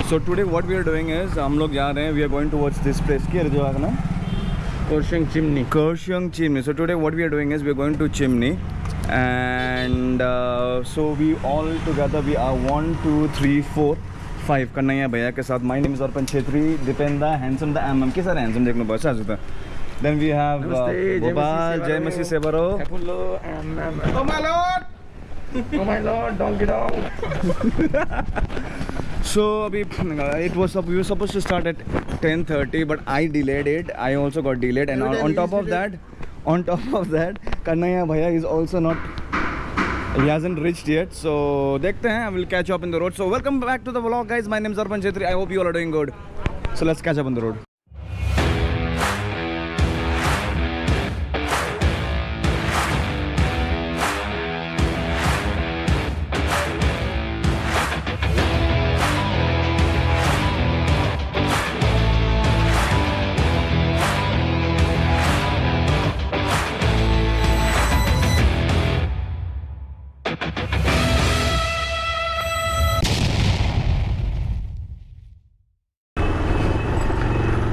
So today what we are doing is हम लोग जा रहे हैं, we are going towards this place. क्या है जगह का नाम? Kurseong Chimney. Kurseong Chimney. So today what we are doing is we are going to Chimney, and so we all together we are 1, 2, 3, 4, 5 Kanhaiya भैया के साथ. My name is Arpan Chhetri, Dipenda, handsome the MM. किस सारे handsome देखने बस आज होता. Then we have Gopal, Jay Messi Sebaro. Apollo and oh my lord! Oh my lord! Donkey dong. So we were supposed to start at 10:30, but I delayed it. I also got delayed, and on top of that, Kanhaiya Bhaiya is also not. He hasn't reached yet. So देखते हैं. I will catch up in the road. So welcome back to the vlog, guys. My name is Arpan Chhetri. I hope you all are doing good. So let's catch up on the road.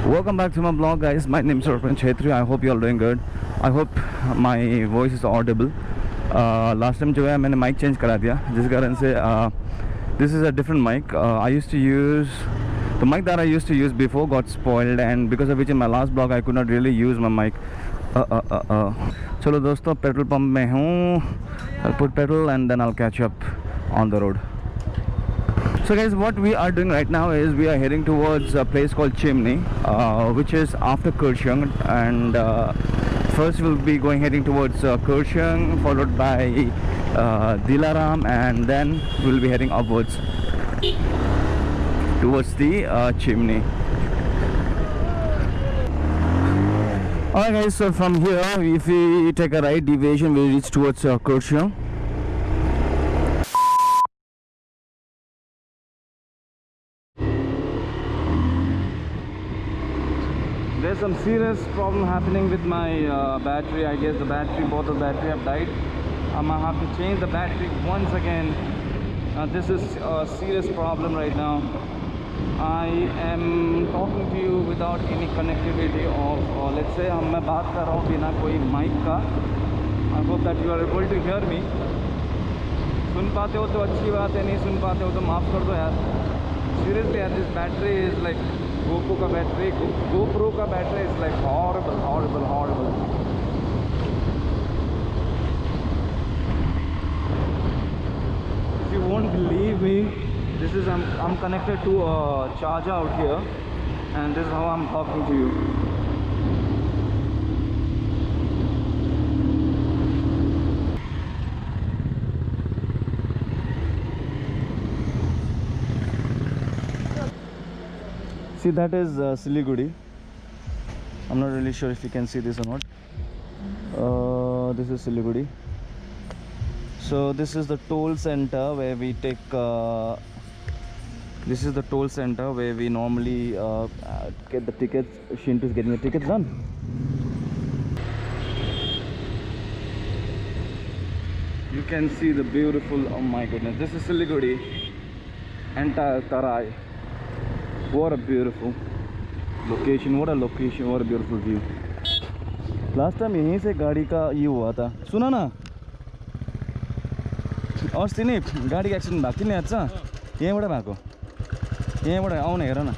Welcome back to my vlog, guys. My name is Arpan Chhetri. I hope you all doing good. I hope my voice is audible. Last time जो है मैंने mic change करा दिया, जिस कारण से this is a different mic. I used to use the mic that I used to use before got spoiled, and because of which in my last vlog I could not really use my mic. चलो दोस्तों, petrol pump में हूँ. I'll put petrol and then I'll catch up on the road. So guys, what we are doing right now is we are heading towards a place called Chimney, which is after Kurseong, and first we'll be heading towards Kurseong, followed by Dilaram, and then we'll be heading upwards towards the Chimney. Alright guys, so from here if we take a right deviation we'll reach towards Kurseong. There's some serious problem happening with my battery. I guess both the battery have died. I'm gonna have to change the battery once again. This is a serious problem right now. I am talking to you without any connectivity of let's say मैं बात कर रहा हूँ बिना कोई mic का. I hope that you are able to hear me. सुन पाते हो तो अच्छी बात है, नहीं सुन पाते हो तो माफ़ कर दो यार. Seriously यार, this battery is like GoPro का battery is like horrible. If you won't believe me, this is I'm connected to a charger out here, and this is how I'm talking to you. See, that is Siliguri. I'm not really sure if you can see this or not. This is Siliguri. So this is the toll center where we take this is the toll center where we normally get the tickets. Shintu is getting the tickets done. You can see the beautiful, oh my goodness, this is Siliguri, entire Tarai. What a beautiful location, what a location, what a beautiful view. Last time यहीं से गाड़ी का ये हुआ था, सुना ना? और सिनी गाड़ी का एक्सीडेंट भएको थियो नि आज यहीँबाट भएको, यहीँबाट आउन हेर न.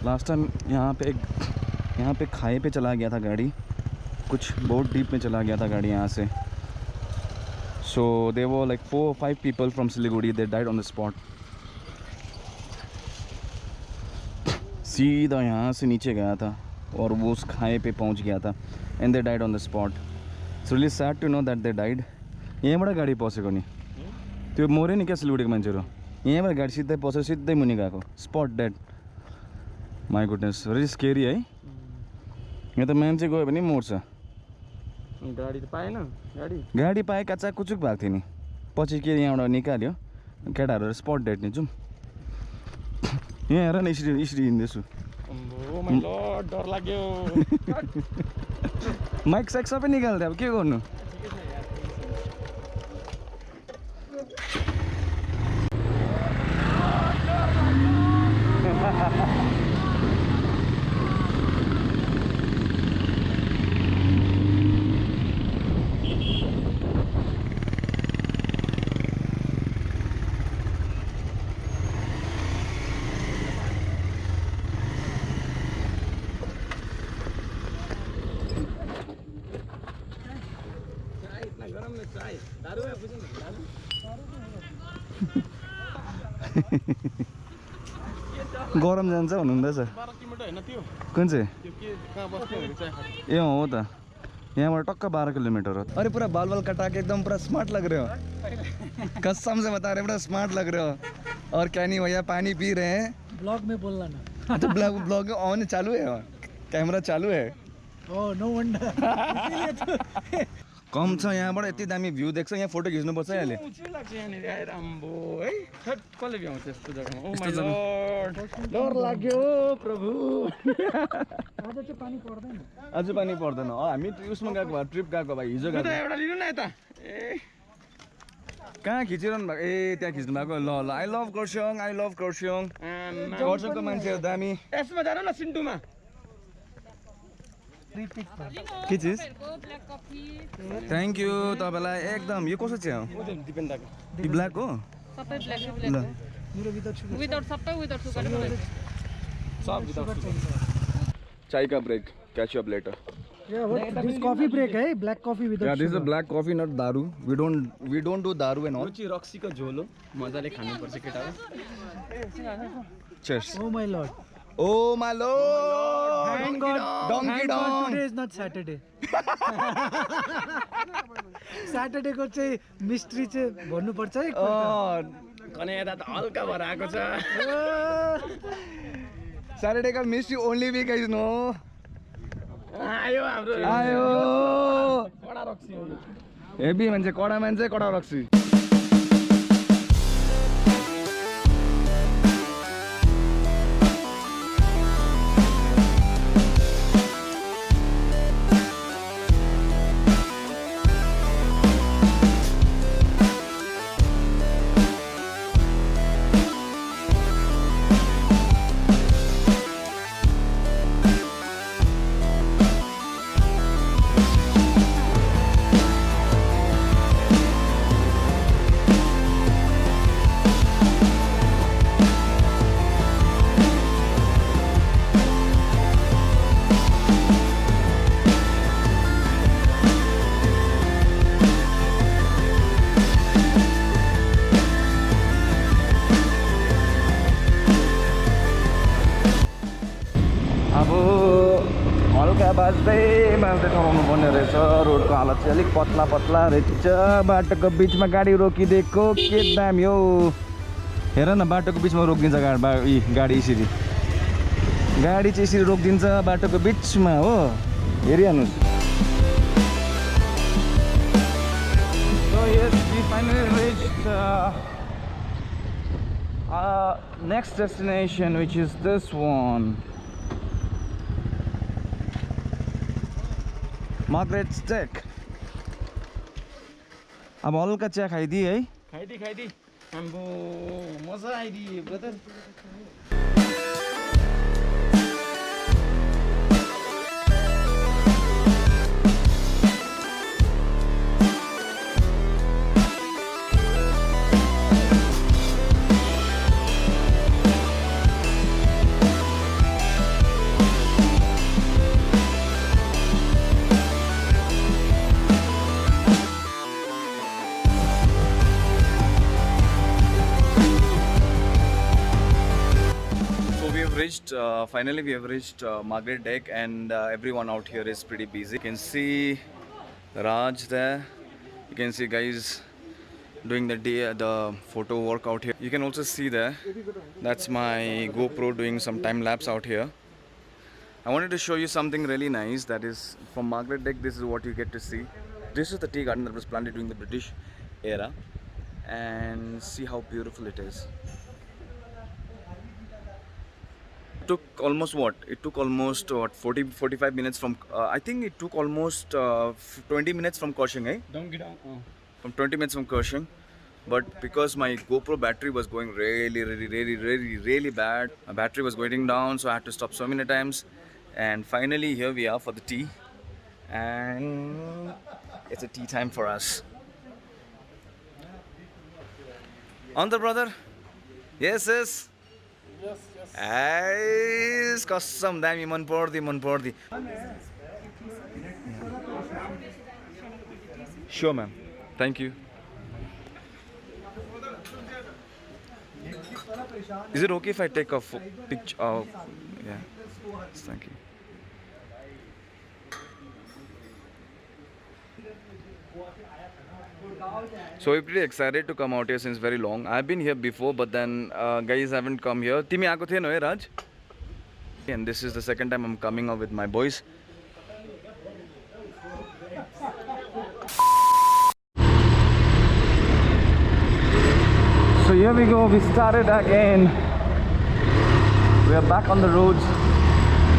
लास्ट टाइम यहाँ पे खाई पे चला गया था गाड़ी, कुछ बहुत डीप में चला गया था गाड़ी यहाँ से. So there were like 4 or 5 people from Siliguri. They died on the spot. सीधा यहाँ से नीचे गया था और वो उस खाई पे पहुँच गया था, and they died on the spot. It's really sad to know that they died. यहीँबाट गाडी पसेको नि, त्यो मर्यो नि क्या सिलगढीको मान्छेहरू. यहीँबाट गाडी सिधै पसेर सिधै मुनि गएको, spot dead. My goodness, very scary है. यहाँ त मान्छे गयो भने मर्छ. गाडी त पाएन, गाडी पाए कच्चा कुचुक भएको थियो नि, पछि के यहाँबाट निकाल्यो केटाहरू, स्पट डेड नि. जाउँ यहाँ हेर न, यसरी हिँड्दैछु. डर लाग्यो. माइक साइक सबै निकाल्दै अब के गर्नु. गरम में चाय दारू है बुझ्नु दारू गरम जान्छ भन्नुहुँदैछ 12 किलोमिटर हैन त्यो कुन चाहिँ त्यो के कहाँ बस्नेहरु चाय खान्छ ए हो त यहाँबाट टक्क 12 किलोमीटर हो अरे पूरा बाल बाल कटा के एकदम पूरा स्मार्ट लग रहे हो कसम से बता रहे बड़ा स्मार्ट लग रहे हो और क्या नहीं भैया पानी पी रहे हैं ब्लॉग में बोलना ना तो ब्लॉग ऑन चालू है कैमरा चालू है ओह नो वंडर कम छ यहाँबाट यति दामी भ्यू देख्छ यहाँ फोटो खिच्नुपर्छ अहिले उँचो लाग्छ यहाँनिर आएर आम्बो है थट कसले भ्याउँछ यस्तो जग्गामा ओ यस्तो माय जग्गा। लर्ड डर लाग्यो प्रभु आज चाहिँ पानी पर्दैन आज पानी पर्दैन हामी उसमा गएको भए ट्रिप गएको भए हिजो म गएको त एउटा लिनु न यता ए कहाँ खिचिरहनु भएको ए त्यहाँ खिच्नु भएको ल ल आई लभ खरसाङ आम्मा। खरसाङको मान्छेहरू दामी यसमा जानु न सिन्टुमा के चिज थ्याङ्क यू तपाईँलाई एकदम यो कसो चाहिँ हो दिपेन दाको यो ब्ल्याक हो सबै ब्ल्याक ल मेरो भित्र छु विदाउट सबै विदाउट सुगर सब विदाउट चाय का break catch up later Yeah, what? This coffee break, hey? Black coffee without Yeah, this is a sugar. black coffee, not daru. We don't do daru and all. रुचि रक्सीको झोल हो मजाले खानुपर्छ केटाहरू Cheers. Oh my lord. Oh my lord. Thank God. Donkey Thank God Dong. today is not Saturday. Saturday को चाहिँ mystery चाहिँ भन्नुपर्छ है कने यता त हल्का भएर आएको छ Saturday का mystery only week guys no. आयो हाम्रो आयो. कडा रक्सी हो Heavy मान्छे कडा रक्सी. अब हल्का बाज्दै चलाउनु पर्ने रहेछ रोडको हालत चाहिँ अलिक पतला रहेछ बाटोको बिचमा गाडी रोकिदिएको के दामी हो हेर न बाटोको बिचमा रोकिदिन्छ गाडी यसरी गाडी चाहिँ यसरी रोकिदिन्छ बाटोको बिचमा हो हेरिहाल्नुहोस् So yes, we finally reached next destination, which is this one. Margaret's Deck. अब हल्का चिया खाइदिए है खाइदी आम्बो मजा आइदियो brother Finally we have reached Margaret Deck and everyone out here is pretty busy. You can see Raj there, you can see guys doing the photo work out here. You can also see there, that's my GoPro doing some time lapse out here. I wanted to show you something really nice, that is from Margaret Deck. This is what you get to see. This is the tea garden that was planted during the British era, and see how beautiful it is. It took almost 40-45 minutes from I think it took almost 20 minutes from Koshing, eh? From 20 minutes from Koshing, but because my GoPro battery was going really bad, my battery was going down, so I had to stop so many times, and finally here we are for the tea, and it's a tea time for us. On the brother? Yes. Yes, कसम दामी मन पर्दी. Sure, ma'am. Thank you. Is it okay if I take a picture? Yeah. Thank you. So we're pretty excited to come out here since very long. I've been here before, but then guys haven't come here. Timi aako the no Raj? And this is the second time I'm coming out with my boys. So here we go, we started again. We are back on the roads.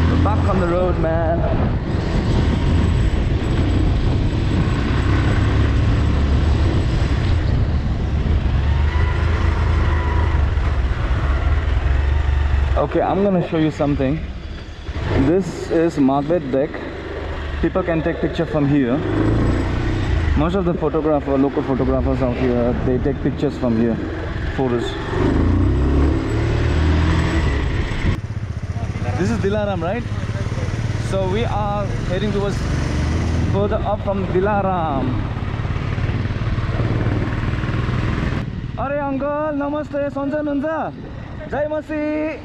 We're back on the road, man. Okay, I'm gonna show you something. This is Margaret Deck. People can take picture from here. Most of the local photographers out here, they take pictures from here. Photos. This is Dilaram, right? So we are heading towards further up from Dilaram. Are uncle, namaste, Sanjay Nunza. Jai Masi.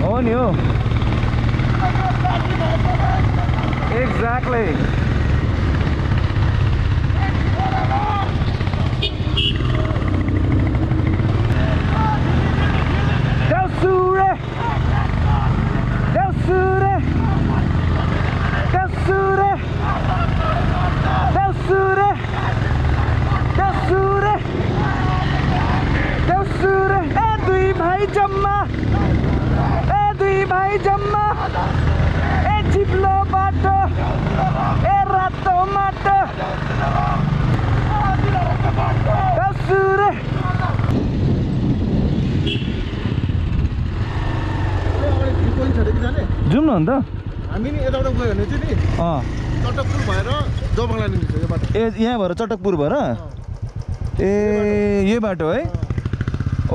On you. Exactly. Del Sure. Del Sure. Del Sure. Del Sure. Del Sure. Del Sure. Dui bhai jamma. Dui bhai jamma. Chiplo bato. Rato mato. Del Sure. जाउँ न अन्त हामी नि यताबाट गयो भने चाहिँ नि चटकपुर भएर जोरबङ्गला निस्किन्छ यो बाटो ए यहाँ भएर चटकपुर भएर ए यो बाटो है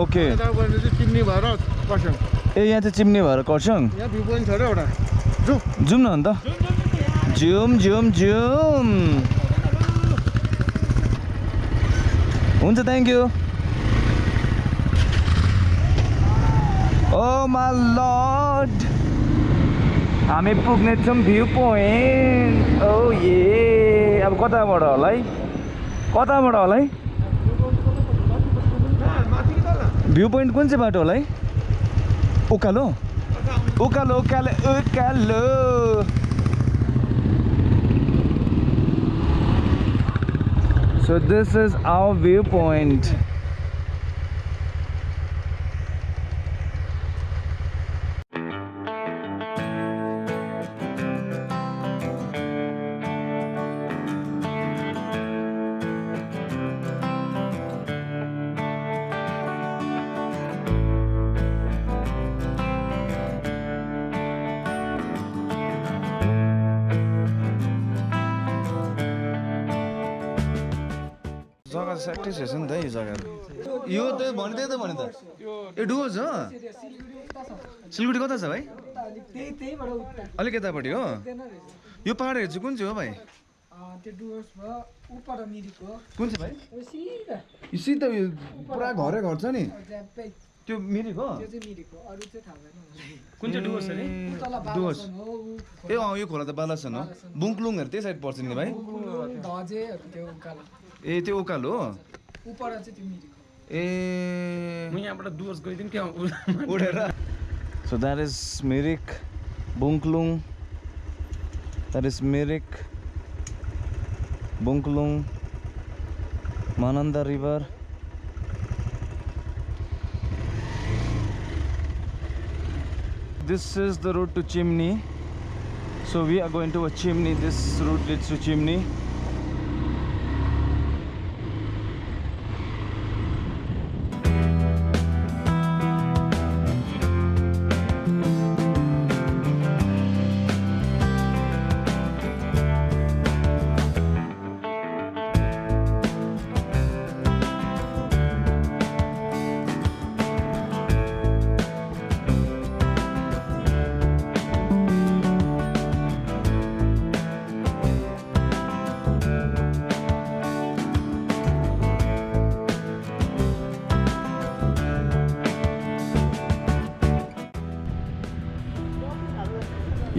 ओके यता गयो भने चाहिँ चिम्नी भएर खरसाङ ए यहाँ चाहिँ चिम्नी भएर खरसाङ यहाँ भ्यू पोइन्ट छ र एउटा जाउँ न अन्त जाउँ हुन्छ thank you Oh my lord, हामी पुग्ने छौँ भ्यू पोइन्ट ओ ये अब कताबाट होला है भ्यू पोइन्ट कुन चाहिँ बाटो होला है उकालो So this is our view point. जग्गा स्याक्टिस हेर्छ नि त यो जग्गा यो त भने त यो डुवर्स हो सिलगढी कता छ भाइ अलिक यतापट्टि हो यो पहाडहरू चाहिँ कुन चाहिँ हो भाइ कुन चाहिँ भाइ यो सिधा यो पुरा घरै घर छ नि त्यो मिरिक हो कुन चाहिँ डुवर्स अरे डुवर्स ए यो खोला त बालासन हो बुङक्लुङहरू त्यही साइड पर्छ नि भाइ ए त्यो उकालो हो ए म यहाँबाट डुवर्स गइदिउँ क्या उडेर so that is Mirik Bungkulung that is Mirik Bungkulung Mananda river this is the road to Chimney so we are going to a Chimney this route leads to Chimney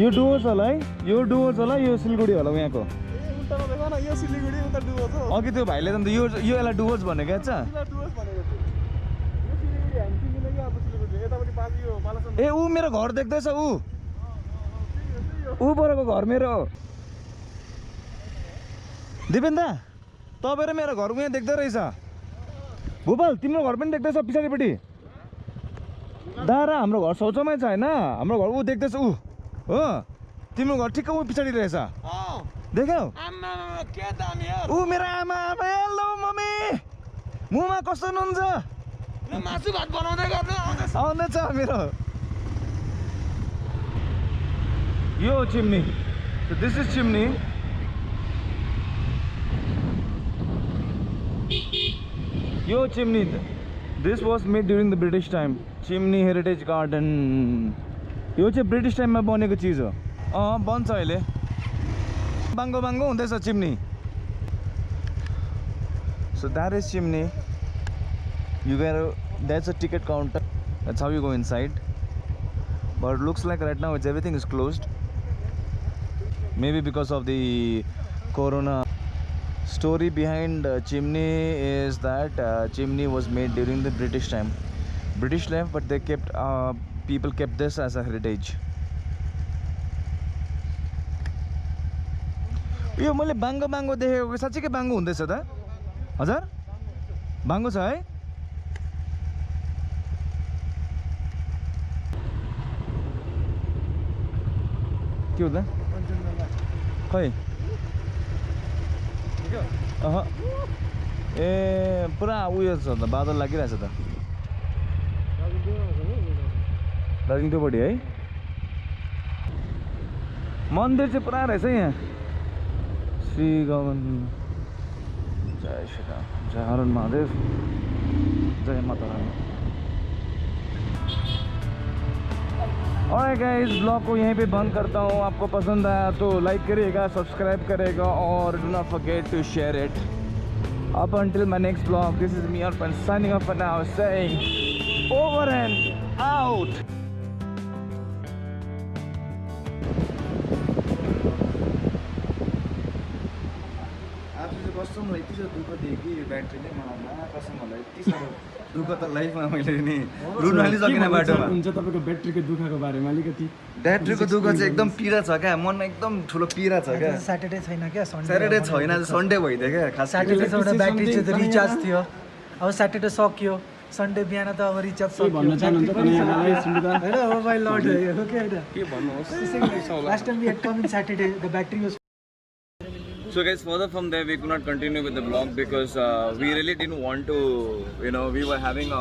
यो डुवर्स होला है, यो डुवर्स होला, यो सिलगढी होला यहाँको। उल्टामा देखो न, यो सिलिगुडी उता डुवर्स हो। अघि त्यो भाइले त यो यसलाई डुवर्स भनेको क्या छ। डुवर्स भनेको थियो। यो सिलिगुडी हामी मिलेको अब सिलिगुडी यतापट्टि बाजी हो बालासन। ए ऊ मेरो घर देख्दैछ ऊ परको घर मेरो। दिपेन दा तपाईँ र मेरो घर उहाँ देख्दै रहेछ। भोपाल तिम्रो घर पनि देख्दैछ पछाडिपट्टि। दा र हाम्रो घर छेउछाउमै छ होइन, हाम्रो घर ऊ देख्दैछ ऊ हो, तिम्रो घर ठिक्क ऊ पछाडि रहेछ। देख्यौ आमा के दामी यार। ऊ मेरो आमा। हेलो मम्मी, मुमा कस्तो हुनुहुन्छ? ल मासु भात बनाउँदै गर्नु आउँदैछ। आउँदैछ मेरो। यो चिम्नी, दिस इज चिम्नी। यो chimney, this was made during the British time. Chimney heritage garden, यो चाहिँ ब्रिटिश टाइममा बनेको चिज हो। बन्छ अहिले, बाङ्गो बाङ्गो हुँदैछ chimney. So that is chimney. You गएर that's a ticket counter, that's how you go inside, but looks like right now it's everything is closed, maybe because of the corona. Story behind chimney is that chimney was made during the British time. British left, but they kept people kept this as a heritage. यो मैले बाङ्गो बाङ्गो देखेको साँच्चीकै बाङ्गो हुँदैछ त हजुर? बाङ्गो छ है? के हुँदा खै अह ए पुरा उयो छ त, बादल लागिरहेछ त दार्जिलिङ त्योपट्टि है। मन्दिर चाहिँ पुरा रहेछ यहाँ। श्री गोविन्द, जय श्री राम, जय हर महादेव, जय माता रानी। और गाइस ब्लॉग को यहीं पे बंद करता हूँ। आपको पसंद आया तो लाइक करिएगा, सब्सक्राइब करेगा और do not forget to share it. Up until my next vlog, this is me Arpan signing off for now, saying over and out. मलाई यति साह्रो दुःख दियो कि यो ब्याट्रीले मलाई कसम मलाई यति साह्रो दुःख त लाइफमा मैले नि रुन अलि सकिन बाटोमा हुन्छ। तपाईँको ब्याट्रीको दुःखको बारेमा अलिकति। ब्याट्रीको दुःख चाहिँ एकदम पीडा छ क्या, मनमा एकदम ठुलो पीडा छ क्या। स्याटरडे छैन क्या, स्याटरडे छैन, सन्डे भइदियो क्या खास। स्याटरडे चाहिँ एउटा ब्याट्री चाहिँ रिचार्ज थियो, अब स्याटरडे सक्यो, सन्डे बिहान त अब रिचार्ज सक्यो। भन्न चाहनुहुन्छ पनि यहाँलाई सुन्दा हैन हो माइ लर्ड हो के हैन के भन्नुहोस्। Last time we had come in Saturday the battery was. So guys, further from there we could not continue with the vlog because we really didn't want to, you know, we were having a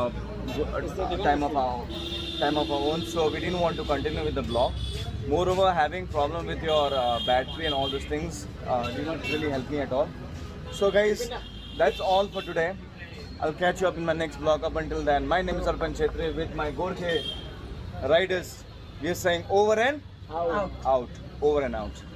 time of our own, so we didn't want to continue with the vlog. Moreover, having problem with your battery and all those things did not really help me at all. So guys, that's all for today. I'll catch you up in my next vlog. Up until then, my name is Arpan Chetri with my Gorkhe riders. We are saying over and out. Over and out.